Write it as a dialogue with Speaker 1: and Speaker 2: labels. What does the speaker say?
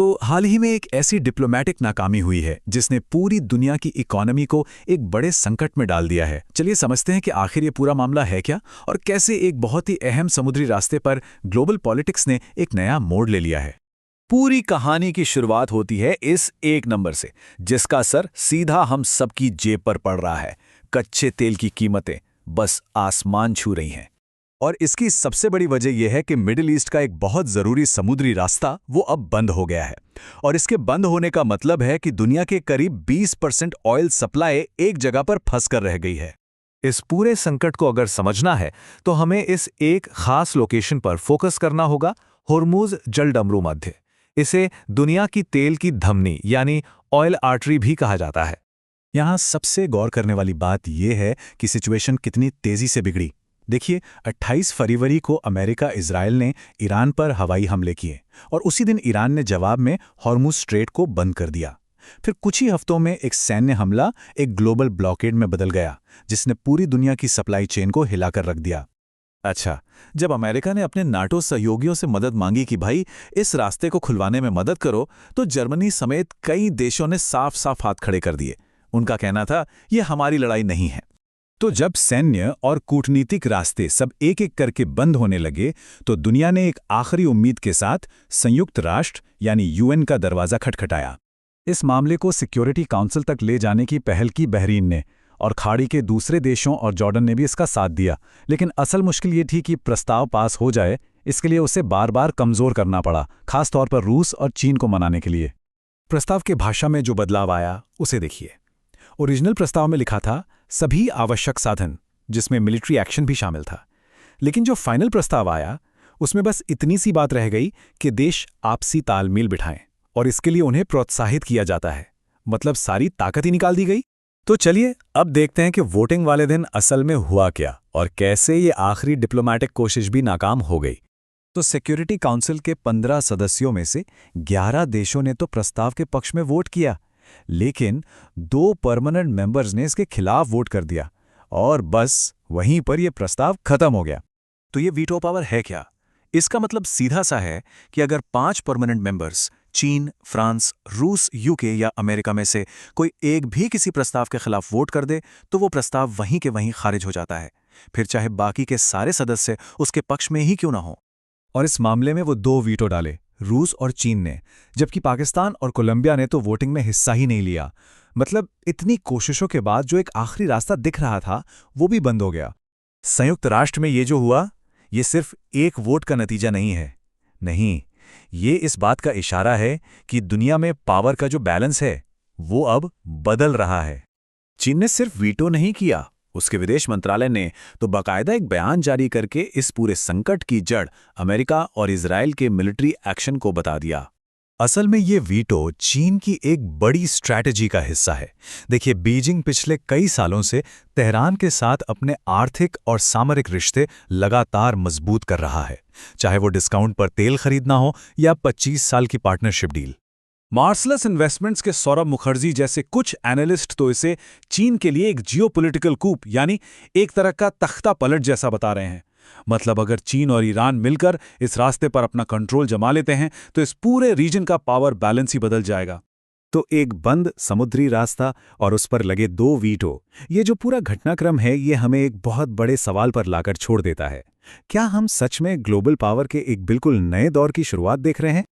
Speaker 1: तो हाल ही में एक ऐसी डिप्लोमेटिक नाकामी हुई है जिसने पूरी दुनिया की इकोनॉमी को एक बड़े संकट में डाल दिया है। चलिए समझते हैं कि आखिर ये पूरा मामला है क्या और कैसे एक बहुत ही अहम समुद्री रास्ते पर ग्लोबल पॉलिटिक्स ने एक नया मोड़ ले लिया है।
Speaker 2: पूरी कहानी की शुरुआत होती है इस एक नंबर से, जिसका असर सीधा हम सबकी जेब पर पड़ रहा है। कच्चे तेल की कीमतें बस आसमान छू रही हैं। और इसकी सबसे बड़ी वजह यह है कि मिडिल ईस्ट का एक बहुत ज़रूरी समुद्री रास्ता वो अब बंद हो गया है। और इसके बंद होने का मतलब है कि दुनिया के करीब 20% ऑयल सप्लाई एक जगह पर फंस कर रह गई है। इस पूरे संकट को अगर समझना है तो हमें इस एक खास लोकेशन पर फोकस करना होगा, होर्मुज जलडमरू मध्य। इसे दुनिया की तेल की धमनी यानी ऑयल आर्टरी भी कहा जाता है।
Speaker 1: यहाँ सबसे गौर करने वाली बात यह है कि सिचुएशन कितनी तेजी से बिगड़ी। देखिए, 28 फरवरी को अमेरिका इजराइल ने ईरान पर हवाई हमले किए और उसी दिन ईरान ने जवाब में हॉर्मुज स्ट्रेट को बंद कर दिया। फिर कुछ ही हफ्तों में एक सैन्य हमला एक ग्लोबल ब्लॉकेड में बदल गया, जिसने पूरी दुनिया की सप्लाई चेन को हिलाकर रख दिया। अच्छा, जब अमेरिका ने अपने नाटो सहयोगियों से मदद मांगी कि भाई इस रास्ते को खुलवाने में मदद करो, तो जर्मनी समेत कई देशों ने साफ साफ हाथ खड़े कर दिए। उनका कहना था ये हमारी लड़ाई नहीं है। तो जब सैन्य और कूटनीतिक रास्ते सब एक एक करके बंद होने लगे तो दुनिया ने एक आखिरी उम्मीद के साथ संयुक्त राष्ट्र यानी यूएन का दरवाज़ा खटखटाया। इस मामले को सिक्योरिटी काउंसिल तक ले जाने की पहल की बहरीन ने, और खाड़ी के दूसरे देशों और जॉर्डन ने भी इसका साथ दिया। लेकिन असल मुश्किल ये थी कि प्रस्ताव पास हो जाए, इसके लिए उसे बार बार कमज़ोर करना पड़ा, खासतौर पर रूस और चीन को मनाने के लिए। प्रस्ताव के भाषा में जो बदलाव आया उसे देखिए। ओरिजिनल प्रस्ताव में लिखा था सभी आवश्यक साधन, जिसमें मिलिट्री एक्शन भी शामिल था। लेकिन जो फाइनल प्रस्ताव आया उसमें बस इतनी सी बात रह गई कि देश आपसी तालमेल बिठाएं और इसके लिए उन्हें प्रोत्साहित किया जाता है। मतलब सारी ताकत ही निकाल दी गई। तो चलिए अब देखते हैं कि वोटिंग वाले दिन असल में हुआ क्या और कैसे ये आखिरी डिप्लोमेटिक कोशिश भी नाकाम हो गई। तो सिक्योरिटी काउंसिल के 15 सदस्यों में से 11 देशों ने तो प्रस्ताव के पक्ष में वोट किया, लेकिन 2 परमानेंट मेंबर्स ने इसके खिलाफ वोट कर दिया और बस वहीं पर यह प्रस्ताव खत्म हो गया।
Speaker 2: तो ये वीटो पावर है क्या? इसका मतलब सीधा सा है कि अगर 5 परमानेंट मेंबर्स चीन, फ्रांस, रूस, यूके या अमेरिका में से कोई एक भी किसी प्रस्ताव के खिलाफ वोट कर दे तो वो प्रस्ताव वहीं के वहीं खारिज हो जाता है, फिर चाहे बाकी के सारे सदस्य उसके पक्ष में ही क्यों ना हो।
Speaker 1: और इस मामले में वो 2 वीटो डाले, रूस और चीन ने, जबकि पाकिस्तान और कोलंबिया ने तो वोटिंग में हिस्सा ही नहीं लिया। मतलब इतनी कोशिशों के बाद जो एक आखिरी रास्ता दिख रहा था वो भी बंद हो गया। संयुक्त राष्ट्र में ये जो हुआ ये सिर्फ एक वोट का नतीजा नहीं है, नहीं, ये इस बात का इशारा है कि दुनिया में पावर का जो बैलेंस है वो अब बदल रहा है।
Speaker 2: चीन ने सिर्फ वीटो नहीं किया, उसके विदेश मंत्रालय ने तो बाकायदा एक बयान जारी करके इस पूरे संकट की जड़ अमेरिका और इजराइल के मिलिट्री एक्शन को बता दिया।
Speaker 1: असल में ये वीटो चीन की एक बड़ी स्ट्रैटेजी का हिस्सा है। देखिए, बीजिंग पिछले कई सालों से तेहरान के साथ अपने आर्थिक और सामरिक रिश्ते लगातार मजबूत कर रहा है, चाहे वो डिस्काउंट पर तेल खरीदना हो या 25 साल की पार्टनरशिप डील।
Speaker 2: मार्सलस इन्वेस्टमेंट्स के सौरभ मुखर्जी जैसे कुछ एनालिस्ट तो इसे चीन के लिए एक जियोपॉलिटिकल कूप यानी एक तरह का तख्ता पलट जैसा बता रहे हैं। मतलब अगर चीन और ईरान मिलकर इस रास्ते पर अपना कंट्रोल जमा लेते हैं तो इस पूरे रीजन का पावर बैलेंस ही बदल जाएगा।
Speaker 1: तो एक बंद समुद्री रास्ता और उस पर लगे 2 वीटो, ये जो पूरा घटनाक्रम है ये हमें एक बहुत बड़े सवाल पर लाकर छोड़ देता है। क्या हम सच में ग्लोबल पावर के एक बिल्कुल नए दौर की शुरुआत देख रहे हैं?